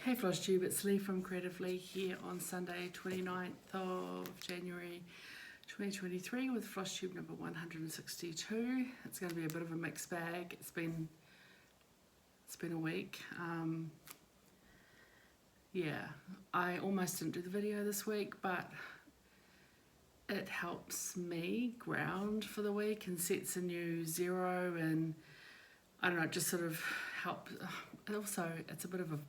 Hey FLOSSTUBE, it's Leigh from Creative Leigh here on Sunday 29th of January 2023 with FLOSSTUBE number 162. It's going to be a bit of a mixed bag. It's been a week. Yeah, I almost didn't do the video this week, but it helps me ground for the week and sets a new zero, and I don't know, it just sort of helps. Also, it's a bit of a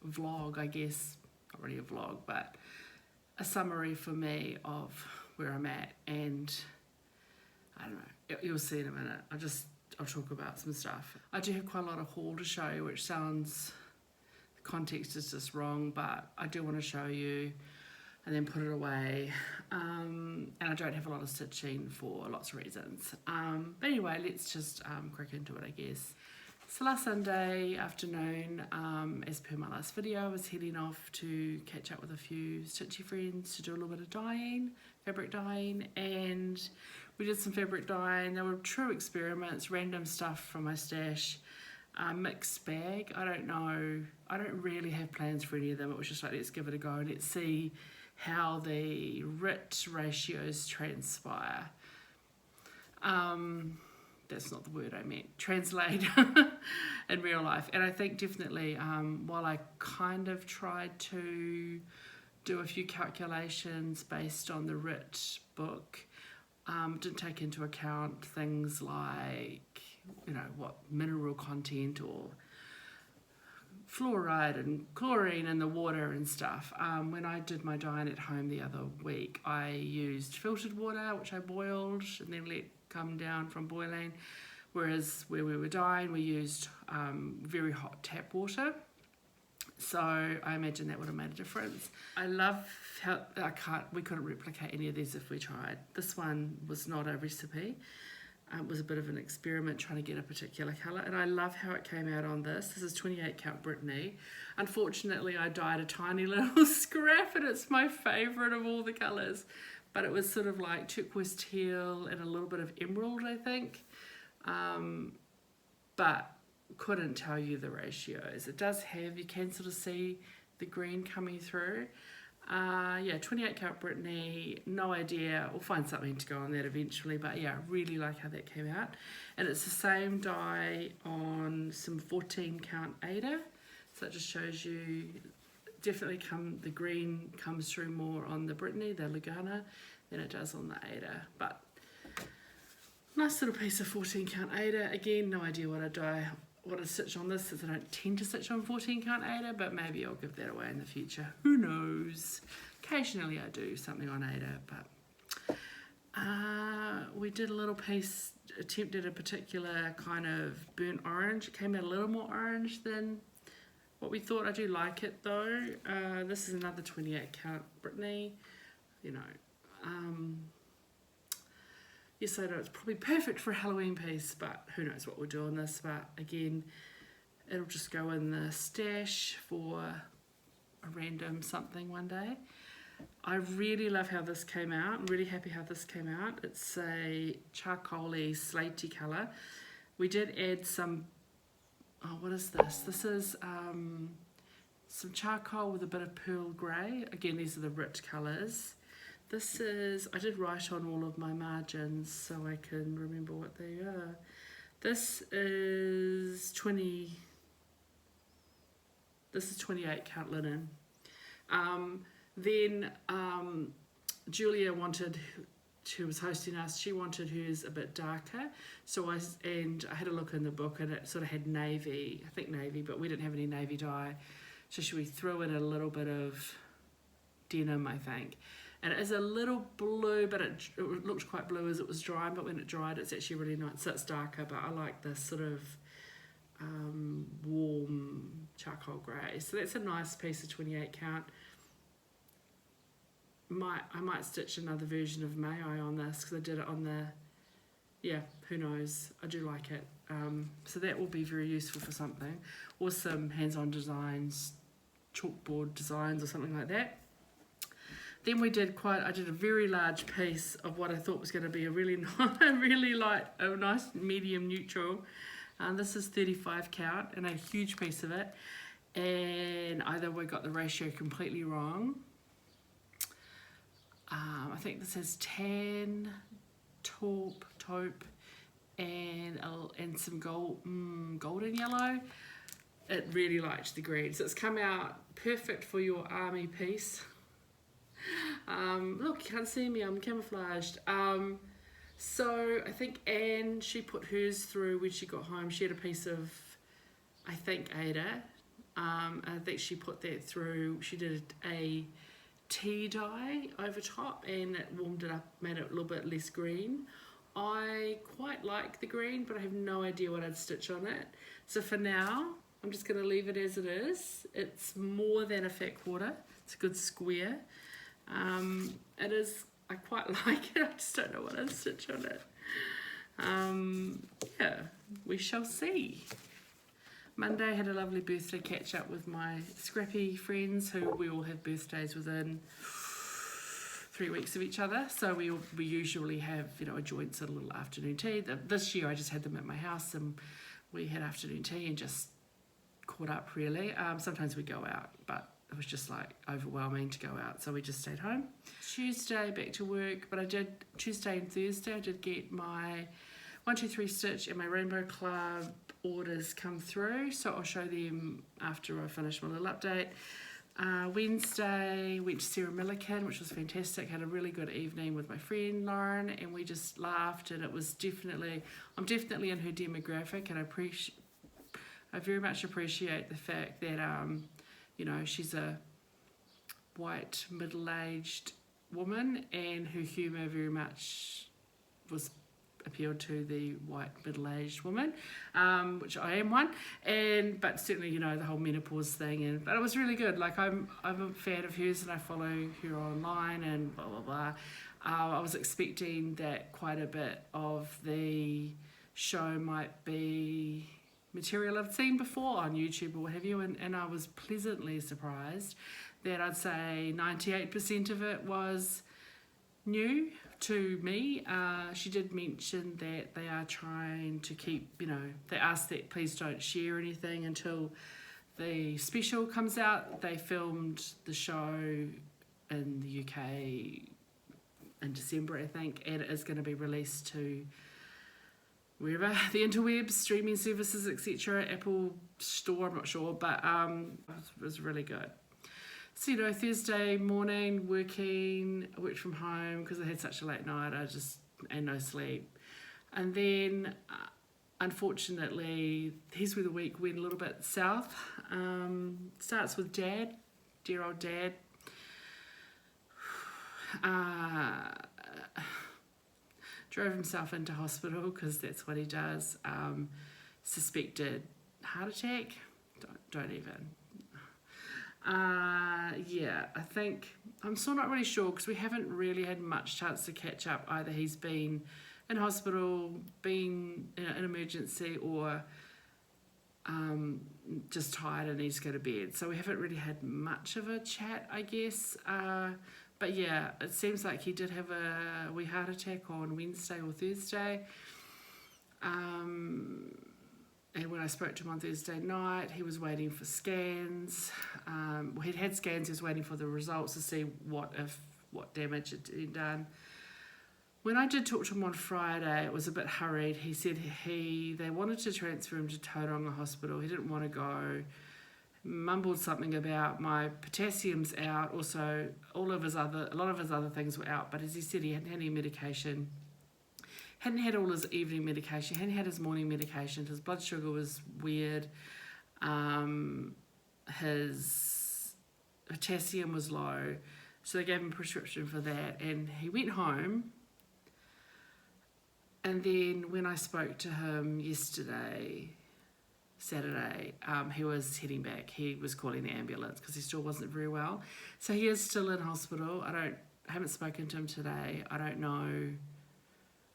vlog, I guess, not really a vlog, but a summary for me of where I'm at, and I don't know, you'll see in a minute. I'll talk about some stuff. I do have quite a lot of haul to show you, which sounds, the context is just wrong, but I do want to show you and then put it away, and I don't have a lot of stitching for lots of reasons, but anyway, let's just crack into it, I guess. So last Sunday afternoon, as per my last video, I was heading off to catch up with a few stitchy friends to do a little bit of dyeing, fabric dyeing, and we did some fabric dyeing. They were true experiments, random stuff from my stash, mixed bag. I don't know, I don't really have plans for any of them. It was just like, let's give it a go, let's see how the RIT ratios transpire. That's not the word I meant, translate in real life. And I think definitely, while I kind of tried to do a few calculations based on the RIT book, didn't take into account things like, you know, what mineral content or fluoride and chlorine in the water and stuff. When I did my dyeing at home the other week, I used filtered water, which I boiled and then let come down from boiling, whereas where we were dyeing we used very hot tap water, so I imagine that would have made a difference. I love how we couldn't replicate any of these if we tried. This one was not a recipe, it was a bit of an experiment trying to get a particular colour, and I love how it came out on this. This is 28 count Brittany. Unfortunately I dyed a tiny little scrap and it's my favourite of all the colours. But it was sort of like turquoise teal and a little bit of emerald, I think. But couldn't tell you the ratios. It does have, you can sort of see the green coming through. Yeah, 28 count Brittany, no idea. We'll find something to go on that eventually. But yeah, I really like how that came out. And it's the same dye on some 14 count Ada. So it just shows you, definitely the green comes through more on the Brittany, the Lagana, than it does on the Ada. But nice little piece of 14 count Ada. Again, no idea what I stitch on this, since I don't tend to stitch on 14 count Ada, but maybe I'll give that away in the future. Who knows? Occasionally I do something on Ada, but we did a little piece, attempted a particular kind of burnt orange. It came out a little more orange than what we thought. I do like it though. This is another 28 count Brittany, you know. Yes, I know it's probably perfect for a Halloween piece, but who knows what we'll do on this. But again, it'll just go in the stash for a random something one day. I really love how this came out. I'm really happy how this came out. It's a charcoaly, slatey colour. We did add some, oh, what is this? This is some charcoal with a bit of pearl grey. Again, these are the RIT colours. This is, I did write on all of my margins so I can remember what they are. This is 28 count linen. Then Julia wanted, who was hosting us, she wanted hers a bit darker, so I had a look in the book and it sort of had navy, I think navy, but we didn't have any navy dye, so we threw in a little bit of denim, I think, and it is a little blue, but it looked quite blue as it was drying, but when it dried it's actually really nice, so it's darker, but I like this sort of warm charcoal grey, so that's a nice piece of 28 count. I might stitch another version of May I on this, because I did it on the, yeah, who knows, I do like it. So that will be very useful for something, or some hands-on designs, chalkboard designs or something like that. Then I did a very large piece of what I thought was going to be a really nice, a nice medium neutral. This is 35 count and a huge piece of it. And and either we got the ratio completely wrong. I think this has tan, taupe, and some golden yellow. It really liked the green, so it's come out perfect for your army piece. Look, you can't see me, I'm camouflaged. So I think Anne, she put hers through when she got home. She had a piece of, I think, Ada. I think she put that through. She did a tea dye over top and it warmed it up, made it a little bit less green. I quite like the green, but I have no idea what I'd stitch on it. So for now, I'm just going to leave it as it is. It's more than a fat quarter. It's a good square. It is, I quite like it. I just don't know what I'd stitch on it. Yeah, we shall see. Monday, I had a lovely birthday catch up with my scrappy friends who we all have birthdays within 3 weeks of each other. So we usually have, you know, a joint sort of little afternoon tea. This year I just had them at my house and we had afternoon tea and just caught up really. Sometimes we go out, but it was just like overwhelming to go out, so we just stayed home. Tuesday back to work, but I did Tuesday and Thursday I did get my 1, 2, 3 stitch and my Rainbow Club orders come through, so I'll show them after I finish my little update. Wednesday went to Sarah Millican, which was fantastic. Had a really good evening with my friend Lauren and we just laughed, and it was definitely, I'm definitely in her demographic, and I very much appreciate the fact that you know, she's a white middle-aged woman and her humour very much appealed to the white middle-aged woman, which I am one, but certainly, you know, the whole menopause thing, but it was really good. Like I'm a fan of hers and I follow her online and blah blah blah. I was expecting that quite a bit of the show might be material I've seen before on YouTube or what have you, and I was pleasantly surprised that I'd say 98% of it was new to me. She did mention that they are trying to keep, you know, they asked that please don't share anything until the special comes out. They filmed the show in the UK in December, I think, and it is going to be released to wherever, the interwebs, streaming services, etc., Apple Store, I'm not sure, but it was really good. So, you know, Thursday morning, I worked from home because I had such a late night, and no sleep. And then, unfortunately, here's where the week went a little bit south. Starts with Dad, dear old Dad. Drove himself into hospital because that's what he does. Suspected heart attack. Don't even. Yeah, I think, I'm still not really sure because we haven't really had much chance to catch up. Either he's been in hospital, been in an emergency, or just tired and needs to go to bed. So we haven't really had much of a chat, I guess. But yeah, it seems like he did have a wee heart attack on Wednesday or Thursday. And when I spoke to him on Thursday night, he was waiting for scans. He'd had scans, he was waiting for the results to see what damage had been done. When I did talk to him on Friday, it was a bit hurried. He said they wanted to transfer him to Tauranga Hospital. He didn't want to go. Mumbled something about my potassium's out. Also, a lot of his other things were out. But as he said, he hadn't had any medication. Hadn't had all his evening medication. Hadn't had his morning medication. His blood sugar was weird. His potassium was low. So they gave him a prescription for that. And he went home. And then when I spoke to him Saturday, he was heading back. He was calling the ambulance because he still wasn't very well. So he is still in hospital. I haven't spoken to him today. I don't know.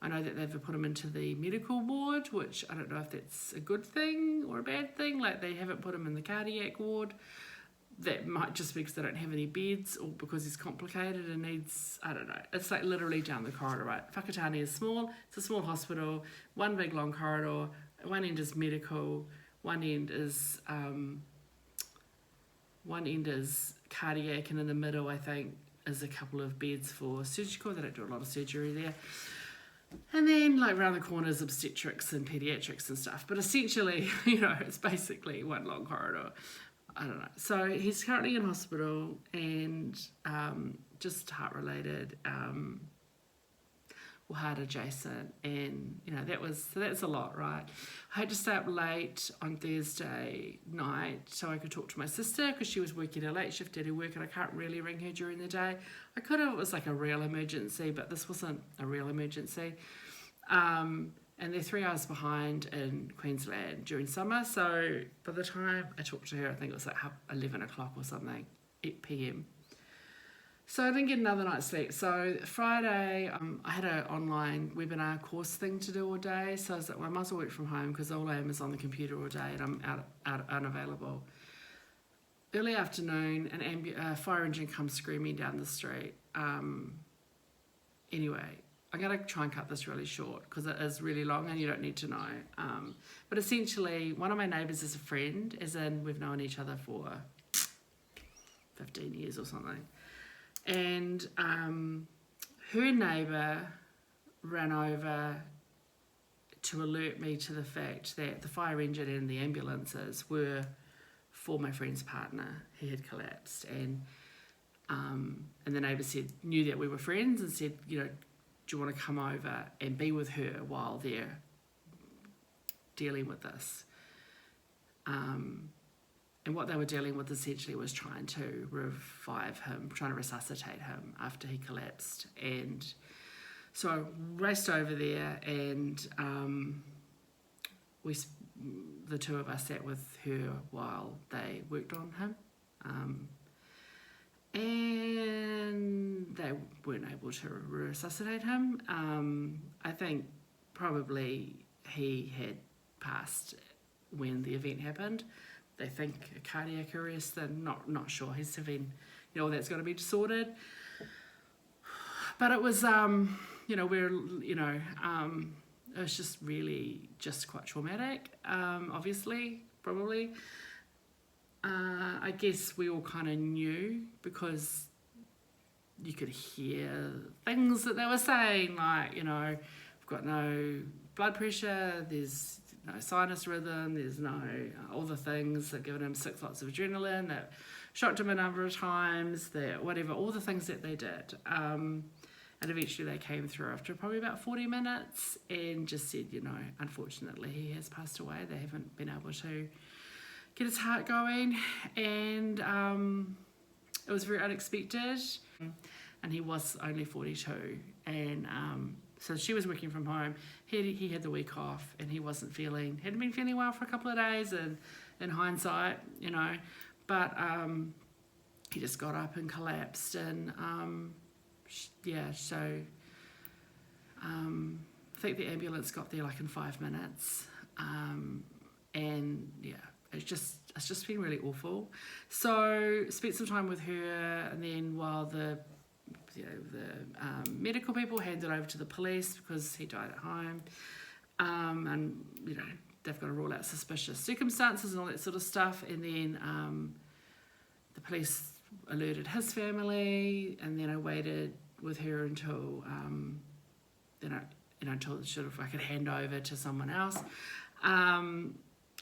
I know that they've put him into the medical ward, which I don't know if that's a good thing or a bad thing. Like, they haven't put him in the cardiac ward. That might just be because they don't have any beds, or because he's complicated and needs, I don't know. It's like literally down the corridor, right? Whakatane is small. It's a small hospital. One big long corridor. One end is medical. One end is one end is cardiac, and in the middle, I think, is a couple of beds for surgical. They don't do a lot of surgery there. And then, like, around the corners, obstetrics and pediatrics and stuff. But essentially, you know, it's basically one long corridor. I don't know. So he's currently in hospital, and just heart-related, or heart adjacent, and you know that's a lot, right? I had to stay up late on Thursday night so I could talk to my sister because she was working a late shift at her work, and I can't really ring her during the day. I could have, it was like a real emergency, but this wasn't a real emergency. And they're 3 hours behind in Queensland during summer, so by the time I talked to her, I think it was like 11 o'clock or something, 8 p.m. So I didn't get another night's sleep. So Friday, I had an online webinar course thing to do all day. So I was like, well, I might as well work from home because all I am is on the computer all day and I'm unavailable. Early afternoon, a fire engine comes screaming down the street. Anyway, I'm going to try and cut this really short because it is really long and you don't need to know. But essentially, one of my neighbours is a friend, as in we've known each other for 15 years or something. And her neighbour ran over to alert me to the fact that the fire engine and the ambulances were for my friend's partner. He had collapsed, and the neighbour knew that we were friends and said, you know, do you want to come over and be with her while they're dealing with this? And what they were dealing with essentially was trying to revive him, trying to resuscitate him after he collapsed. And so I raced over there, and the two of us sat with her while they worked on him. And they weren't able to resuscitate him. I think probably he had passed when the event happened. They think a cardiac arrest. They're not sure. He's having, you know, that's got to be sorted. But it was, it was just really just quite traumatic. Obviously, probably. I guess we all kind of knew because you could hear things that they were saying, like, you know, we've got no blood pressure, there's no sinus rhythm, there's no all the things that given him 6 lots of adrenaline, that shocked him a number of times, that whatever, all the things that they did. And eventually they came through after probably about 40 minutes and just said, you know, unfortunately he has passed away. They haven't been able to get his heart going, and it was very unexpected. And he was only 42, and so she was working from home. He had the week off, and he hadn't been feeling well for a couple of days, and in hindsight, you know, but he just got up and collapsed, and so I think the ambulance got there like in 5 minutes, and yeah, it's just been really awful. So spent some time with her, and then while the medical people handed over to the police because he died at home, and you know they've got to rule out suspicious circumstances and all that sort of stuff, and then the police alerted his family, and then I waited with her until until sort of I could hand over to someone else, and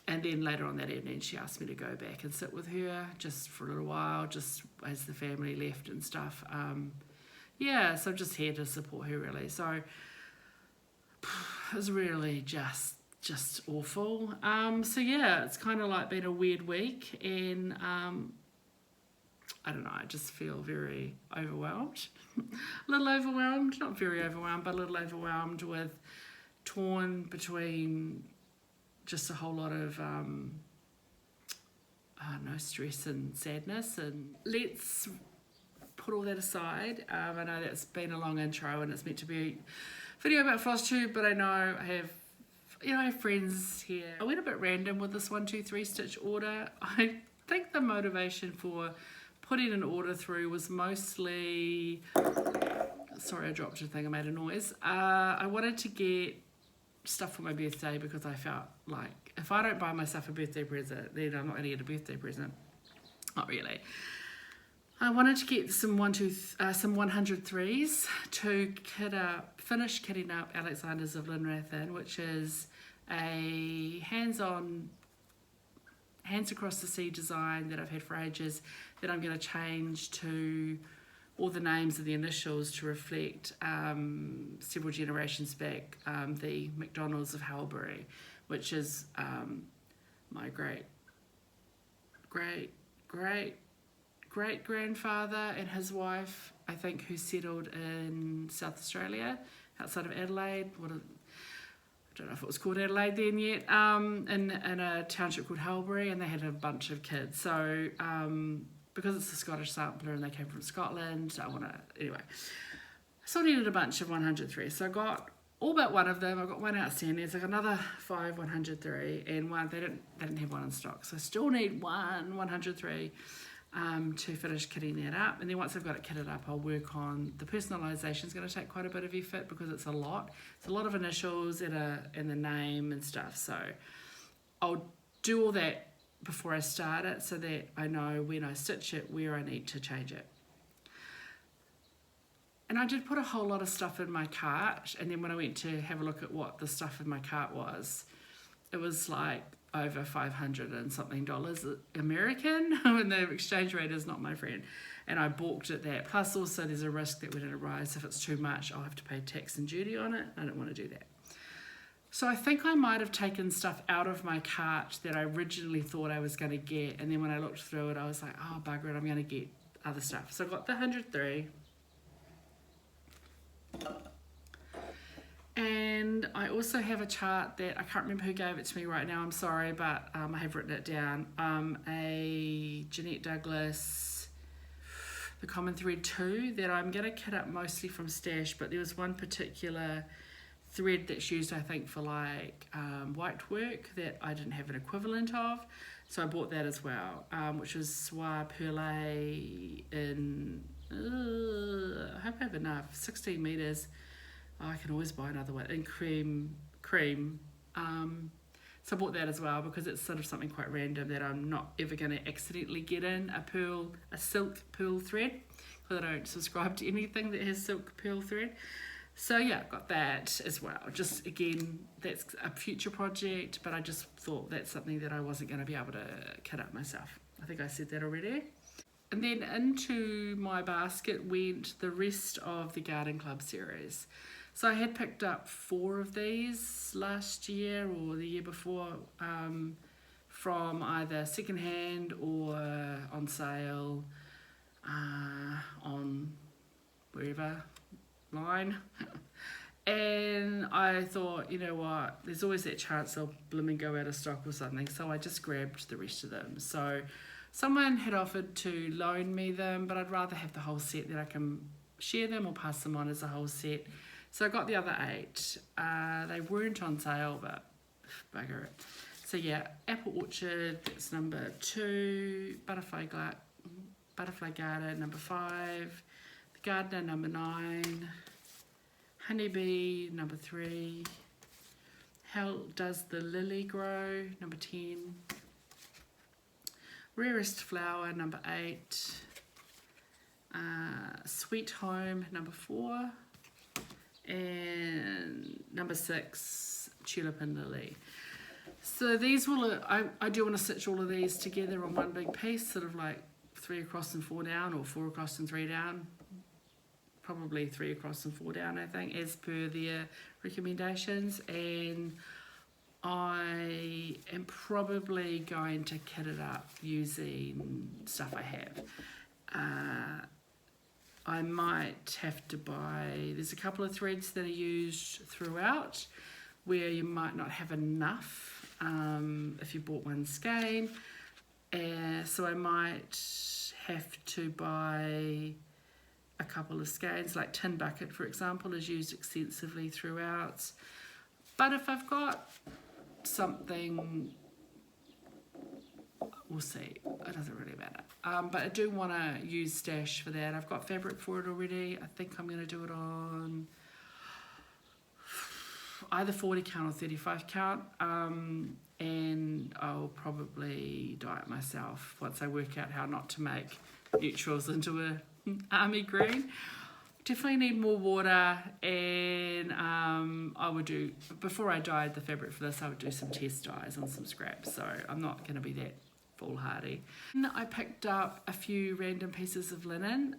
then later on that evening she asked me to go back and sit with her just for a little while, just as the family left and stuff. So I'm just here to support her, really. So it was really just awful. It's kind of like been a weird week, and I don't know, I just feel very overwhelmed. A little overwhelmed, not very overwhelmed, but a little overwhelmed, with torn between just a whole lot of stress and sadness. And let's put all that aside. I know that's been a long intro and it's meant to be a video about FLOSSTUBE, but I know I have friends here. I went a bit random with this 1, 2, 3 stitch order. I think the motivation for putting an order through was mostly, sorry I dropped a thing, I made a noise. I wanted to get stuff for my birthday because I felt like if I don't buy myself a birthday present, then I'm not going to get a birthday present. Not really. I wanted to get some 103s to finish kitting up Alexander's of Llanrathan, which is a hands-on, hands across the sea design that I've had for ages, that I'm going to change to all the names of the initials to reflect several generations back, the McDonalds of Halbury, which is my great-grandfather and his wife, I think, who settled in South Australia, outside of Adelaide. I don't know if it was called Adelaide then yet, in a township called Halbury, and they had a bunch of kids. So because it's a Scottish sampler and they came from Scotland, anyway. So I needed a bunch of 103. So I got all but one of them. I got one outstanding. So I got another 5 103, and one they didn't have one in stock. So I still need one 103 to finish kitting that up. And then once I've got it kitted up, I'll work on the personalisation. It's going to take quite a bit of effort because it's a lot. It's a lot of initials and the name and stuff. So I'll do all that before I start it, so that I know when I stitch it where I need to change it. And I did put a whole lot of stuff in my cart, and then when I went to have a look at what the stuff in my cart was, it was like over $500 and something American, and the exchange rate is not my friend, and I balked at that. Plus also there's a risk that when it arrives, if it's too much, I'll have to pay tax and duty on it. I don't want to do that. So I think I might have taken stuff out of my cart that I originally thought I was going to get, and then when I looked through it, I was like, oh bugger it, I'm going to get other stuff. So I got the 103. And I also have a chart that I can't remember who gave it to me right now, I'm sorry, but I have written it down. A Jeanette Douglas, the Common Thread 2, that I'm going to kit up mostly from stash, but there was one particular thread that's used, I think, for like white work that I didn't have an equivalent of, so I bought that as well, which was Soie Perlée in, I hope I have enough, 16 metres. Oh, I can always buy another one in cream. So I bought that as well because it's sort of something quite random that I'm not ever going to accidentally get in a silk pearl thread, because I don't subscribe to anything that has silk pearl thread. So yeah, got that as well. Just again, that's a future project, but I just thought that's something that I wasn't going to be able to cut up myself. I think I said that already. And then into my basket went the rest of the Garden Club series. So I had picked up 4 of these last year or the year before, from either secondhand or on sale, on wherever, line. And I thought, you know what, there's always that chance they'll blooming go out of stock or something, so I just grabbed the rest of them. So someone had offered to loan me them, but I'd rather have the whole set, that I can share them or pass them on as a whole set. So I got the other 8. They weren't on sale, but bugger it. So yeah, Apple Orchard, that's number 2, Butterfly Garden, number 5, The Gardener, number 9, Honeybee, number 3, How Does the Lily Grow, number 10, Rarest Flower, number 8, Sweet Home, number 4, and number 6, Tulip and Lily. So these will, I do want to stitch all of these together on one big piece, sort of like 3 across and 4 down, or 4 across and 3 down. Probably 3 across and 4 down, I think, as per their recommendations. And I am probably going to kit it up using stuff I have. I might have to buy, there's a couple of threads that are used throughout where you might not have enough if you bought one skein. So I might have to buy a couple of skeins, like Tin Bucket, for example, is used extensively throughout. But if I've got something, we'll see, it doesn't really matter. But I do want to use stash for that. I've got fabric for it already. I think I'm going to do it on either 40 count or 35 count. and I'll probably dye it myself once I work out how not to make neutrals into a army green. Definitely need more water, and I would do, before I dyed the fabric for this, I would do some test dyes on some scraps, so I'm not going to be that foolhardy. And I picked up a few random pieces of linen,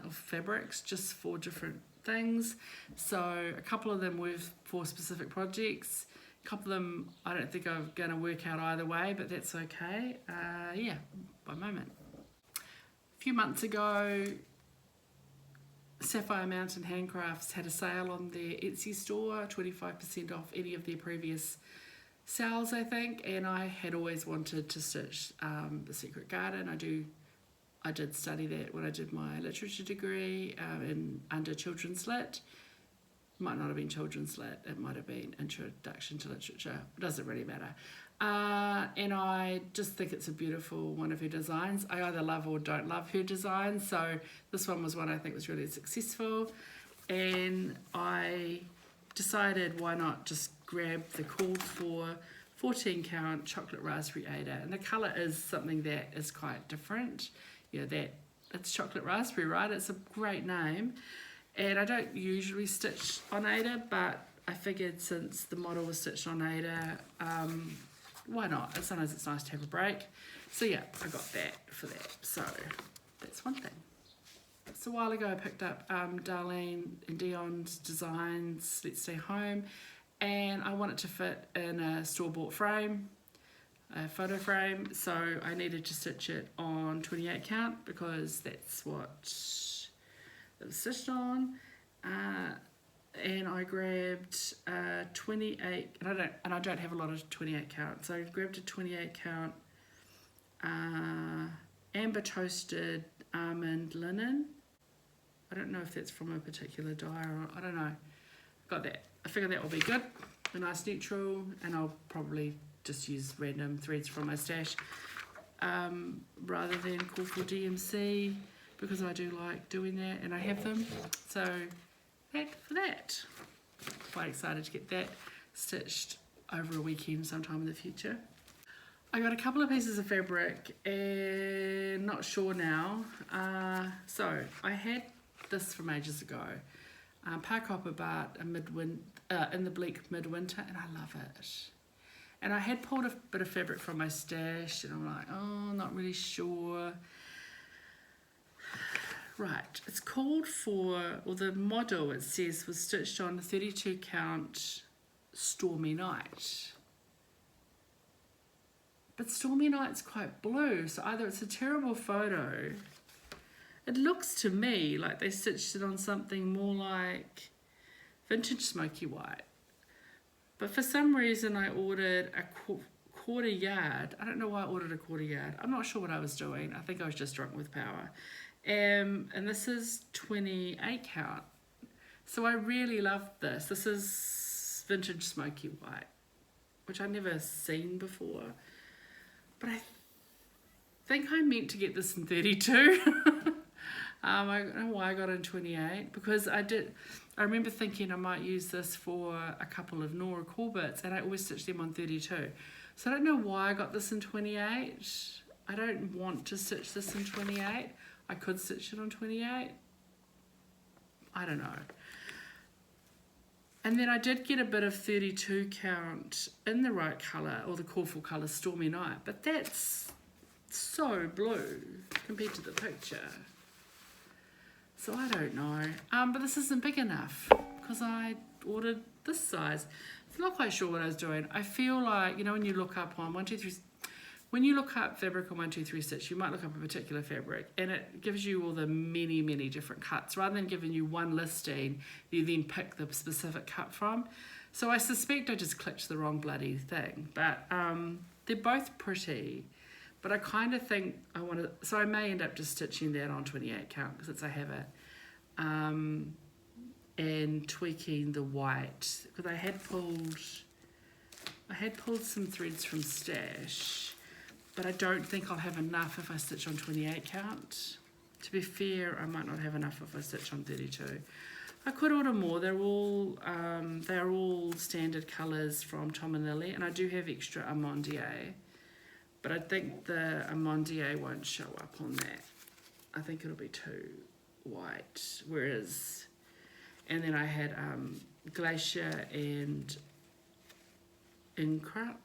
of fabrics, just for different things. So a couple of them were for specific projects. A couple of them I don't think I'm going to work out either way, but that's okay. Yeah, by moment. A few months ago, Sapphire Mountain Handcrafts had a sale on their Etsy store, 25% off any of their previous sales, I think, and I had always wanted to stitch The Secret Garden. I did study that when I did my literature degree under Children's Lit. Might not have been Children's Lit, it might have been Introduction to Literature, it doesn't really matter. And I just think it's a beautiful one of her designs. I either love or don't love her design, so this one was one I think was really successful, and I decided why not just grab the called for 14 count chocolate raspberry Ada, and the colour is something that is quite different. Yeah, that it's chocolate raspberry, right? It's a great name, and I don't usually stitch on Ada, but I figured since the model was stitched on Ada, why not? Sometimes it's nice to have a break. So yeah, I got that for that. So that's one thing. So a while ago I picked up Darlene and Dion's designs, Let's Stay Home, and I want it to fit in a store-bought frame, a photo frame, so I needed to stitch it on 28 count because that's what it was stitched on. And I grabbed 28, and I don't have a lot of 28 count, so I grabbed a 28 count amber toasted almond linen. I don't know if that's from a particular dye or I don't know. Got that. I figure that will be good, a nice neutral, and I'll probably just use random threads from my stash rather than call for DMC, because I do like doing that and I have them. So that for that. Quite excited to get that stitched over a weekend sometime in the future. I got a couple of pieces of fabric and not sure now. So I had this from ages ago. Park Hopper Bart in the bleak midwinter, and I love it. And I had pulled a bit of fabric from my stash, and I'm like, oh, not really sure. Right, it's called for, or the model it says was stitched on a 32 count Stormy Night. But Stormy Night's quite blue, so either it's a terrible photo. It looks to me like they stitched it on something more like vintage smoky white. But for some reason I ordered a quarter yard. I don't know why I ordered a quarter yard. I'm not sure what I was doing. I think I was just drunk with power. And this is 28 count. So I really love this. This is vintage smoky white, which I've never seen before. But I think I meant to get this in 32. I don't know why I got it in 28, because I remember thinking I might use this for a couple of Nora Corbett's, and I always stitch them on 32. So I don't know why I got this in 28. I don't want to stitch this in 28. I could stitch it on 28. I don't know. And then I did get a bit of 32 count in the right colour, or the call for colour Stormy Night, but that's so blue compared to the picture. So I don't know. But this isn't big enough because I ordered this size. I'm not quite sure what I was doing. I feel like, you know, when you look up on 123, when you look up fabric on 123 Stitch, you might look up a particular fabric and it gives you all the many, many different cuts. Rather than giving you one listing, you then pick the specific cut from. So I suspect I just clicked the wrong bloody thing. But they're both pretty. But I kind of think I want to, so I may end up just stitching that on 28 count since I have it. And tweaking the white, because I had pulled some threads from stash, but I don't think I'll have enough if I stitch on 28 count. To be fair, I might not have enough if I stitch on 32. I could order more. They're all standard colours from Tom and Lily, and I do have extra Amandier, but I think the Amandier won't show up on that. I think it'll be too white, whereas, and then I had Glacier and Incra.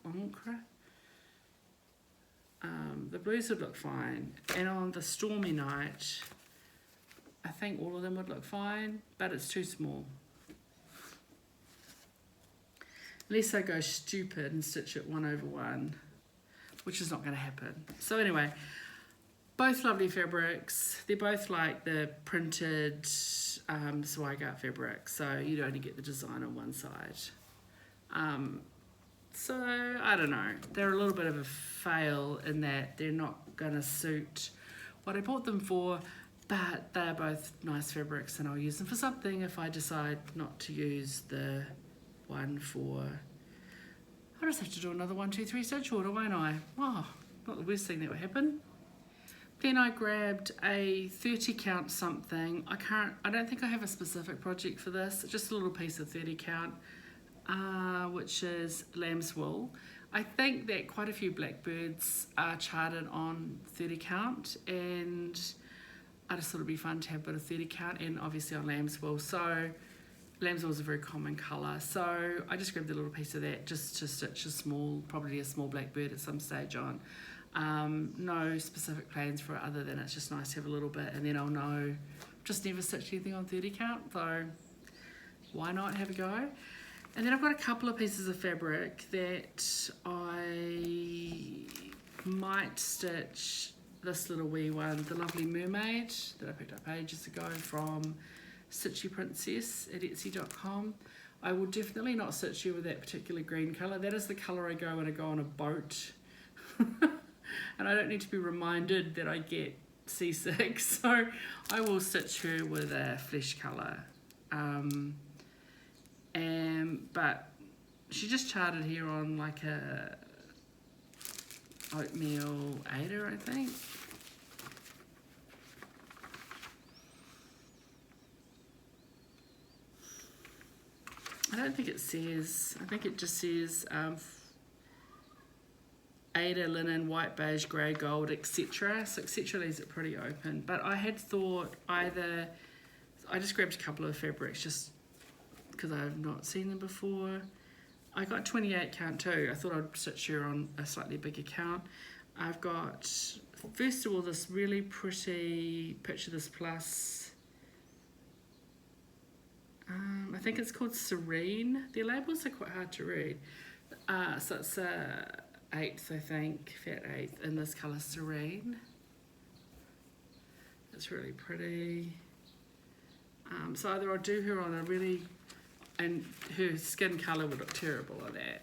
The blues would look fine, and on the stormy night I think all of them would look fine, but it's too small. Unless I go stupid and stitch it 1/1, which is not going to happen. So anyway, both lovely fabrics. They're both like the printed Swigart fabric, so you'd only get the design on one side. So I don't know, they're a little bit of a fail in that they're not going to suit what I bought them for, but they're both nice fabrics and I'll use them for something if I decide not to use the one for... I'll just have to do another 1, 2, 3 stitch order, won't I? Oh, not the worst thing that would happen. Then I grabbed a 30 count something. I don't think I have a specific project for this, just a little piece of 30 count, which is lamb's wool. I think that quite a few blackbirds are charted on 30 count, and I just thought it'd be fun to have a bit of 30 count, and obviously on lamb's wool. So lamb's wool is a very common colour, so I just grabbed a little piece of that just to stitch probably a small blackbird at some stage on. No specific plans for it other than it's just nice to have a little bit, and then I'll know. Just never stitched anything on 30 count, so why not have a go? And then I've got a couple of pieces of fabric that I might stitch. This little wee one, the lovely Mairmaid that I picked up ages ago from Stitchy Princess at Etsy.com. I will definitely not stitch you with that particular green colour. That is the colour I go when I go on a boat. And I don't need to be reminded that I get seasick, so I will stitch her with a flesh colour. But she just charted here on like a oatmeal Ada, I think. I don't think it says, I think it just says Ada, linen, white, beige, grey, gold, etc. So etc. leaves it pretty open. But I had thought either, I just grabbed a couple of fabrics just because I've not seen them before. I got 28 count too. I thought I'd stitch her on a slightly bigger count. I've got, first of all, this really pretty Picture This Plus. I think it's called Serene. Their labels are quite hard to read. So it's a 8th, I think, fat 8th, in this colour Serene. It's really pretty. So either I'll do her on a really, and her skin colour would look terrible on that.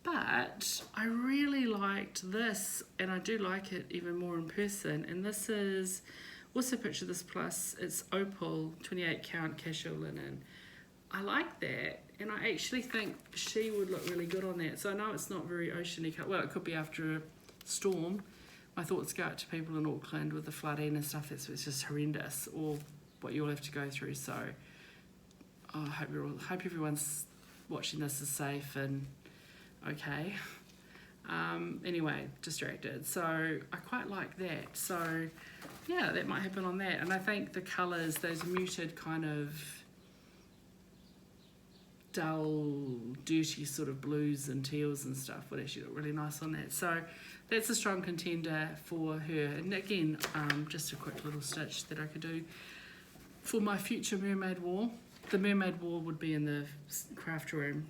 But I really liked this, and I do like it even more in person. And this is also Picture This Plus. It's opal, 28 count casual linen. I like that, and I actually think she would look really good on that. So I know it's not very oceany colour. Well, it could be after a storm. My thoughts go out to people in Auckland with the flooding and stuff. It's just horrendous, or what you'll have to go through. So I hope everyone's watching this is safe and okay. Anyway, distracted. So I quite like that. So yeah, that might happen on that. And I think the colours, those muted kind of dull, dirty sort of blues and teals and stuff would actually look really nice on that. So that's a strong contender for her. And again, just a quick little stitch that I could do for my future Mairmaid wall. The Mairmaid wall would be in the craft room.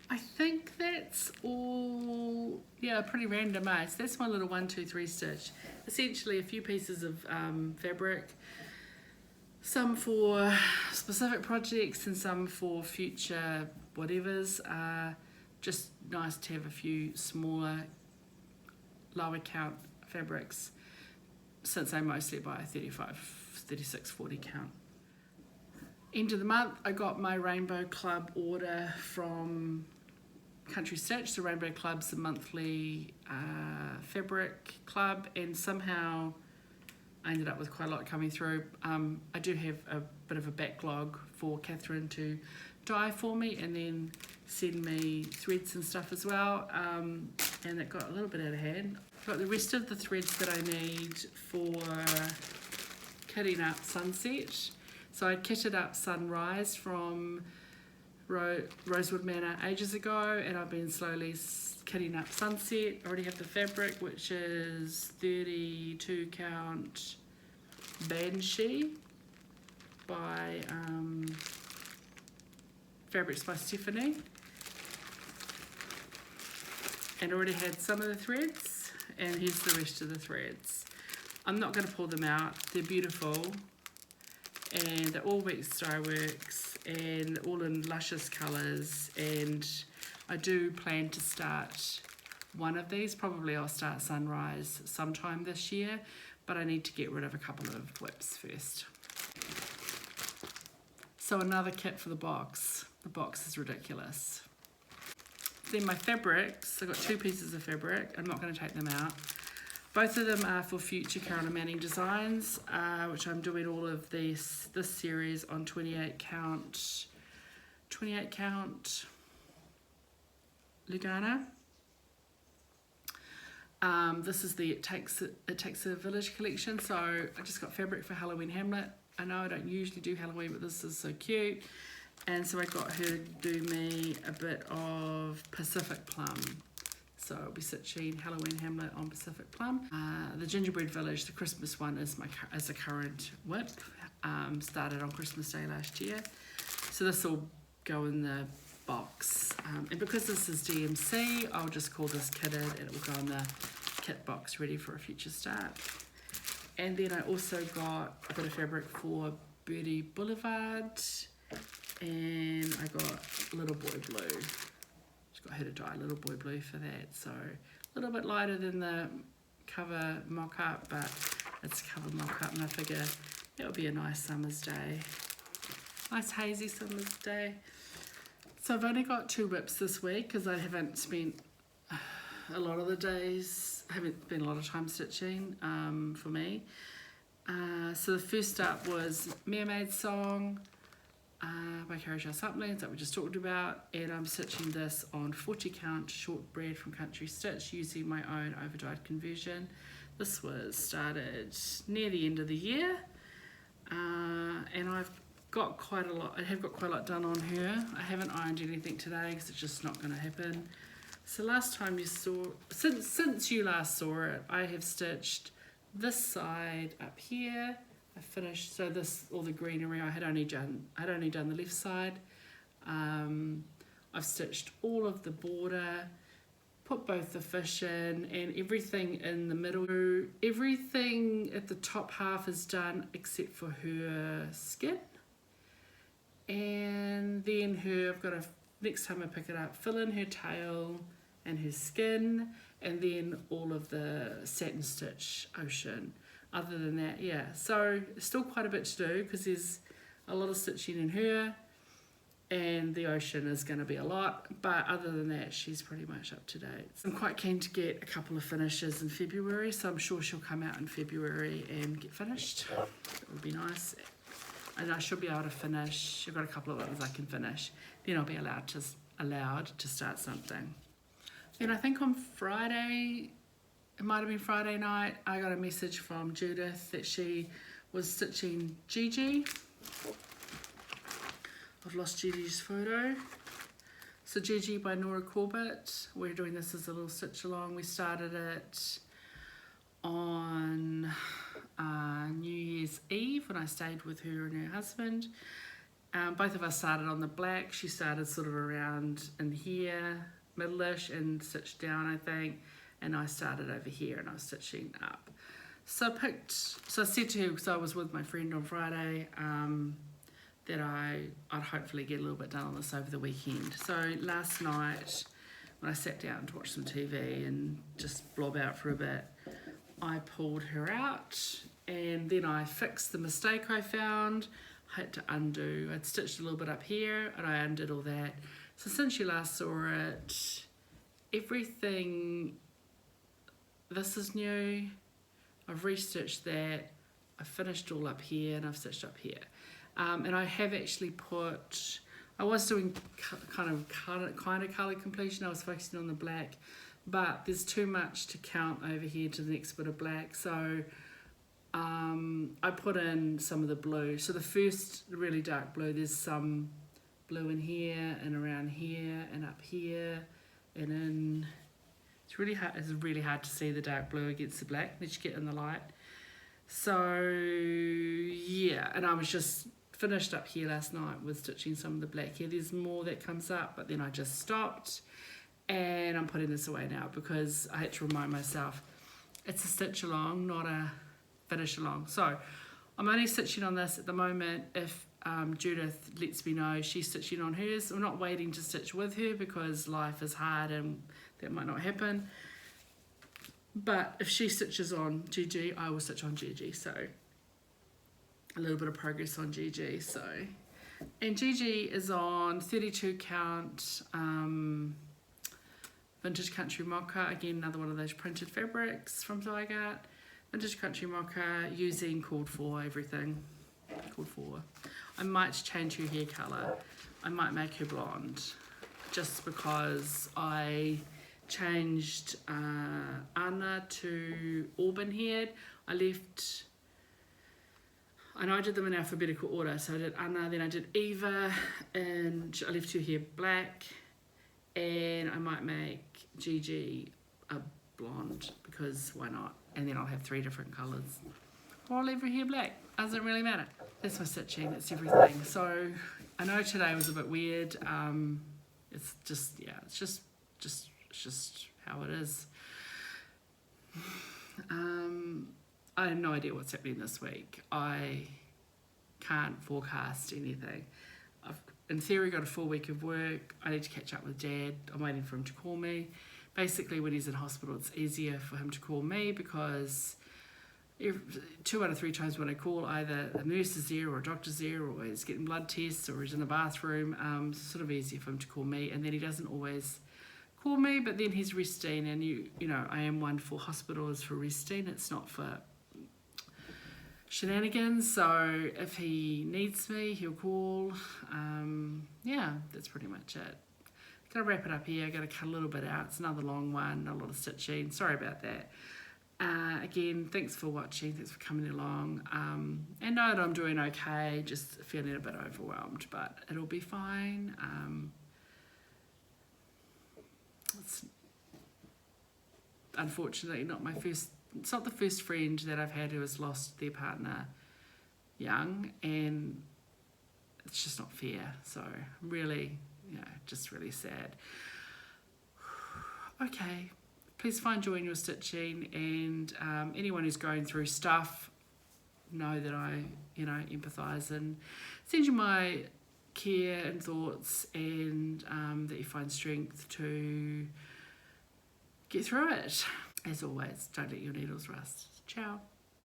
I think that's all, yeah, pretty random, eh? So that's my little 1, 2, 3 stitch. Essentially a few pieces of fabric, some for specific projects and some for future whatevers. Just nice to have a few smaller, lower count fabrics, since I mostly buy 35, 36, 40 count. End of the month, I got my Rainbow Club order from Country Stitch. The Rainbow Club's a monthly fabric club, and somehow I ended up with quite a lot coming through. I do have a bit of a backlog for Catherine to dye for me and then send me threads and stuff as well, and it got a little bit out of hand. I've got the rest of the threads that I need for kitting up Sunset. So I kitted up Sunrise from Rosewood Manor ages ago, and I've been slowly kitting up Sunset. I already have the fabric, which is 32 count Banshee by Fabrics by Stephanie, and already had some of the threads, and here's the rest of the threads. I'm not going to pull them out, they're beautiful, and they're all Weeks Dye Works and all in luscious colours, and I do plan to start one of these. Probably I'll start Sunrise sometime this year, but I need to get rid of a couple of whips first. So another kit for the box. The box is ridiculous. Then my fabrics, I've got 2 pieces of fabric. I'm not going to take them out. Both of them are for future Carolyn Manning designs, which I'm doing all of this series on 28 count Lugana. This is the It Takes a Village collection. So I just got fabric for Halloween Hamlet. I know I don't usually do Halloween, but this is so cute. And so I got her to do me a bit of Pacific Plum. So I'll be stitching Halloween Hamlet on Pacific Plum. The Gingerbread Village, the Christmas one, is a current whip. Started on Christmas Day last year. So this will go in the box. And because this is DMC, I'll just call this kitted, and it will go in the kit box ready for a future start. And then I also got a bit of fabric for Birdie Boulevard, and I got Little Boy Blue. Just got her to dye Little Boy Blue for that. So a little bit lighter than the cover mock-up, but it's cover mock-up, and I figure it would be a nice summer's day. Nice hazy summer's day. So I've only got 2 whips this week because I haven't spent a lot of the days, I haven't spent a lot of time stitching for me. So the first up was Mairmaid Song by Carriage House Samplings that we just talked about, and I'm stitching this on 40 count Shortbread from Country Stitch using my own overdyed conversion. This was started near the end of the year, and I've got quite a lot. I have got quite a lot done on her. I haven't ironed anything today because it's just not going to happen. So last time you saw, since you last saw it, I have stitched this side up here. I finished, so this, all the greenery, I had only done the left side. I've stitched all of the border, put both the fish in, and everything in the middle. Everything at the top half is done except for her skin. And then I've got to, next time I pick it up, fill in her tail and her skin, and then all of the satin stitch ocean. Other than that, yeah, so still quite a bit to do because there's a lot of stitching in her, and the ocean is going to be a lot, but other than that, she's pretty much up to date. I'm quite keen to get a couple of finishes in February, so I'm sure she'll come out in February and get finished. It would be nice. And I should be able to finish. I've got a couple of others I can finish. Then I'll be allowed to start something. Then I think on Friday, it might have been Friday night, I got a message from Judith that she was stitching Gigi. I've lost Gigi's photo. So Gigi by Nora Corbett. We're doing this as a little stitch along. We started it on New Year's Eve when I stayed with her and her husband. Both of us started on the black. She started sort of around in here, middle-ish, and stitched down, I think. And I started over here and I was stitching up. So I said to her, because I was with my friend on Friday, that I'd hopefully get a little bit done on this over the weekend. So last night, when I sat down to watch some TV and just blob out for a bit, I pulled her out, and then I fixed the mistake I found. I had to undo. I'd stitched a little bit up here, and I undid all that. So since you last saw it, everything, this is new. I've restitched that. finished all up here and I've stitched up here. And I have actually put, I was doing kind of colour completion. I was focusing on the black, but there's too much to count over here to the next bit of black. So I put in some of the blue. So the first really dark blue, there's some blue in here and around here and up here and in. It's really hard to see the dark blue against the black that you get in the light. So yeah, and I was just finished up here last night with stitching some of the black here. There's more that comes up, but then I just stopped and I'm putting this away now because I had to remind myself it's a stitch along, not a finish along. So I'm only stitching on this at the moment. If Judith lets me know she's stitching on hers, I'm not waiting to stitch with her because life is hard and that might not happen. But if she stitches on Gigi, I will stitch on Gigi. So a little bit of progress on Gigi. So, and Gigi is on 32 count Vintage Country Mocha. Again, another one of those printed fabrics from Zygarde. Vintage Country Mocha, using called for everything. Called for. I might change her hair colour. I might make her blonde, just because I changed Anna to auburn haired. I know I did them in alphabetical order, so I did Anna, then I did Eva, and I left her hair black, and I might make Gigi a blonde, because why not? And then I'll have 3 different colours. Or I'll leave her hair black, doesn't really matter. That's my stitching, that's everything. So I know today was a bit weird. It's just, yeah, it's just how it is. I have no idea what's happening this week. I can't forecast anything. I've, in theory, got a full week of work. I need to catch up with Dad. I'm waiting for him to call me. Basically, when he's in hospital, it's easier for him to call me because 2 out of 3 times when I call, either a nurse is there or a doctor's there or he's getting blood tests or he's in the bathroom. It's sort of easier for him to call me, and then he doesn't always call me, but then he's resting, and you know, I am one for hospitals for resting. It's not for shenanigans. So if he needs me, he'll call. Yeah, that's pretty much it. Gonna wrap it up here. Gotta cut a little bit out. It's another long one, a lot of stitching. Sorry about that. Again, thanks for watching. Thanks for coming along. And know that I'm doing okay. Just feeling a bit overwhelmed, but it'll be fine. It's unfortunately not my first. It's not the first friend that I've had who has lost their partner young, and it's just not fair. So really, just really sad. Okay, please find joy in your stitching, and anyone who's going through stuff, know that I, empathise and send you my care and thoughts, and that you find strength to get through it. As always, don't let your needles rust. Ciao.